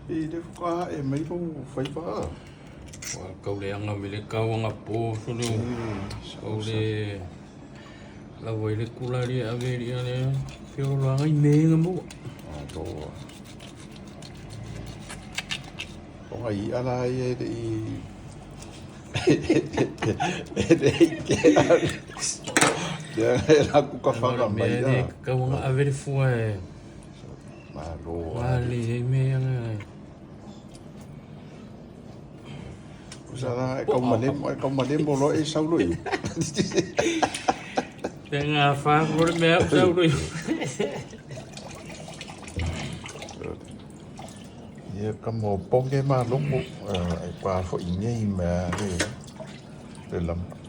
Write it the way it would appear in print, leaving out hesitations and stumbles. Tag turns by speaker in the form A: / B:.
A: I le wha e mai po whai wha.
B: Kau le anga me le kauanga po solo. Kau le la voi le kulari a veri ane. Whio ranga I meinga mo.
A: Tō. O ngai ala e te I... E te ike ari. Te e la kuka whanga mai a.
B: Kauanga a veri fua e.
A: Ma lo.
B: Wale e meinga.
A: Kusara e kau manemo lo e saulo I.
B: Te ngā whākore mea sauroi.
A: Ia ka mo ponge ma longo e kwa fo I nei mea le lampa.